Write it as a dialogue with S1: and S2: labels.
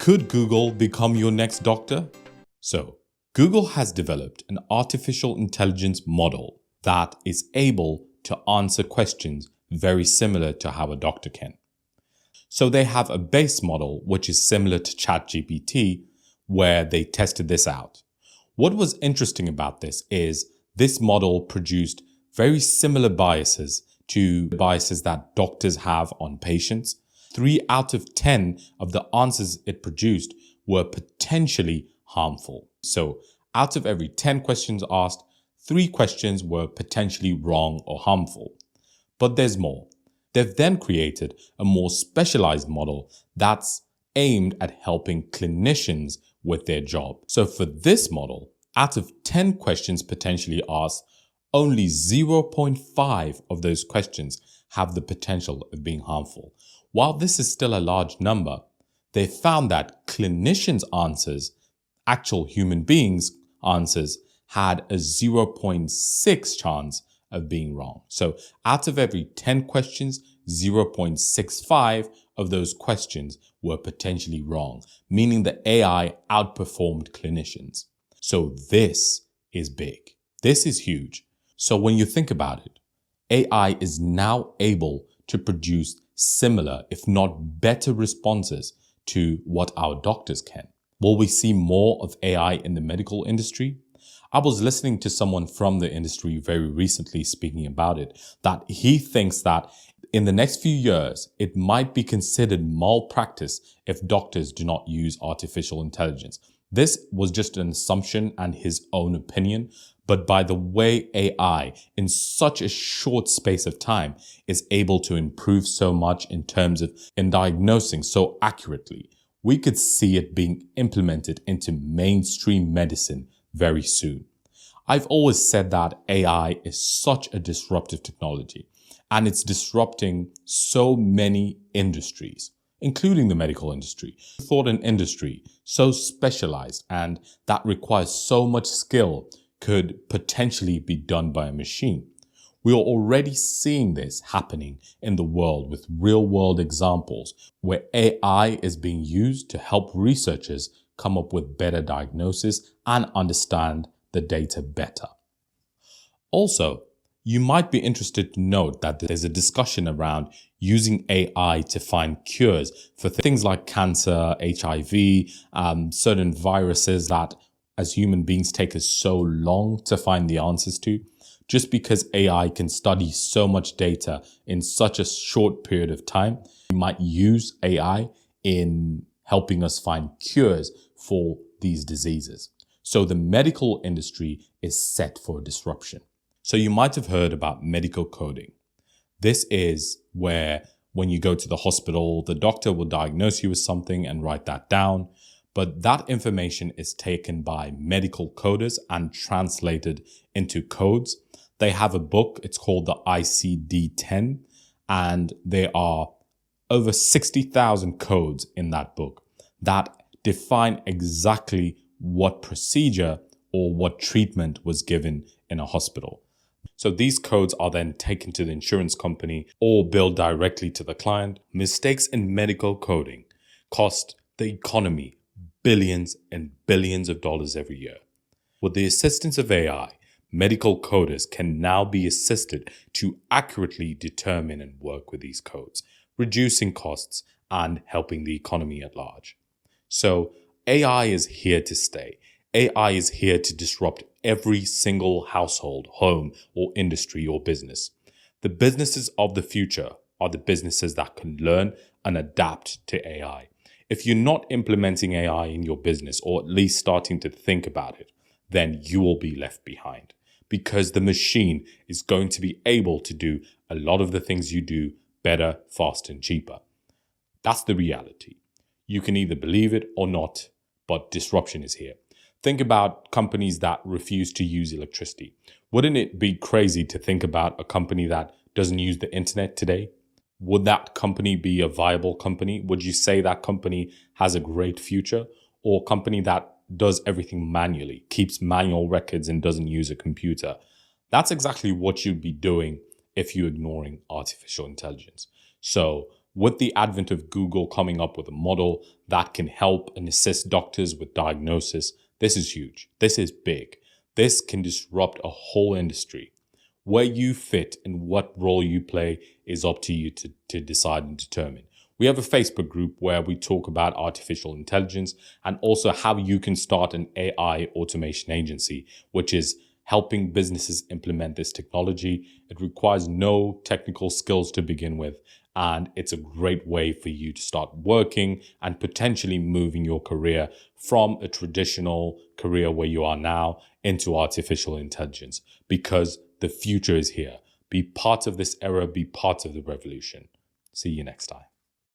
S1: Could Google become your next doctor? So, Google has developed an artificial intelligence model that is able to answer questions very similar to how a doctor can. So they have a base model which is similar to ChatGPT, where they tested this out. What was interesting about this is this model produced very similar biases to biases that doctors have on patients. 3 out of 10 of the answers it produced were potentially harmful. So out of every 10 questions asked, 3 questions were potentially wrong or harmful. But there's more. They've then created a more specialized model that's aimed at helping clinicians with their job. So for this model, out of 10 questions potentially asked, only 0.5 of those questions have the potential of being harmful. While this is still a large number, they found that clinicians' answers, actual human beings' answers, had a 0.6 chance of being wrong. So out of every 10 questions, 0.65 of those questions were potentially wrong, meaning the AI outperformed clinicians. So this is big. This is huge. So when you think about it, AI is now able to produce similar, if not better responses to what our doctors can. Will we see more of AI in the medical industry? I was listening to someone from the industry very recently speaking about it, that he thinks that in the next few years, it might be considered malpractice if doctors do not use artificial intelligence. This was just an assumption and his own opinion, but by the way AI in such a short space of time is able to improve so much in terms of diagnosing so accurately, we could see it being implemented into mainstream medicine very soon. I've always said that AI is such a disruptive technology, and it's disrupting so many industries, including the medical industry. I thought an industry so specialized and that requires so much skill could potentially be done by a machine. We are already seeing this happening in the world with real-world examples where AI is being used to help researchers come up with better diagnosis and understand the data better. Also, you might be interested to note that there's a discussion around using AI to find cures for things like cancer, HIV, certain viruses that as human beings take us so long to find the answers to. Just because AI can study so much data in such a short period of time, we might use AI in helping us find cures for these diseases. So the medical industry is set for disruption. So you might have heard about medical coding. This is where when you go to the hospital, the doctor will diagnose you with something and write that down. But that information is taken by medical coders and translated into codes. They have a book, it's called the ICD-10, and there are over 60,000 codes in that book that define exactly what procedure or what treatment was given in a hospital. So these codes are then taken to the insurance company or billed directly to the client. Mistakes in medical coding cost the economy billions and billions of dollars every year. With the assistance of AI, medical coders can now be assisted to accurately determine and work with these codes, reducing costs and helping the economy at large. So AI is here to stay. AI is here to disrupt every single household, home, or industry or business. The businesses of the future are the businesses that can learn and adapt to AI. If you're not implementing AI in your business, or at least starting to think about it, then you will be left behind, because the machine is going to be able to do a lot of the things you do better, faster, and cheaper. That's the reality. You can either believe it or not, but disruption is here. Think about companies that refuse to use electricity. Wouldn't it be crazy to think about a company that doesn't use the internet today? Would that company be a viable company? Would you say that company has a great future, or a company that does everything manually, keeps manual records and doesn't use a computer? That's exactly what you'd be doing if you're ignoring artificial intelligence. So with the advent of Google coming up with a model that can help and assist doctors with diagnosis, this is huge. This is big. This can disrupt a whole industry. Where you fit and what role you play is up to you to decide and determine. We have a Facebook group where we talk about artificial intelligence and also how you can start an AI automation agency, which is helping businesses implement this technology. It requires no technical skills to begin with, and it's a great way for you to start working and potentially moving your career from a traditional career where you are now into artificial intelligence, because the future is here. Be part of this era, be part of the revolution. See you next time.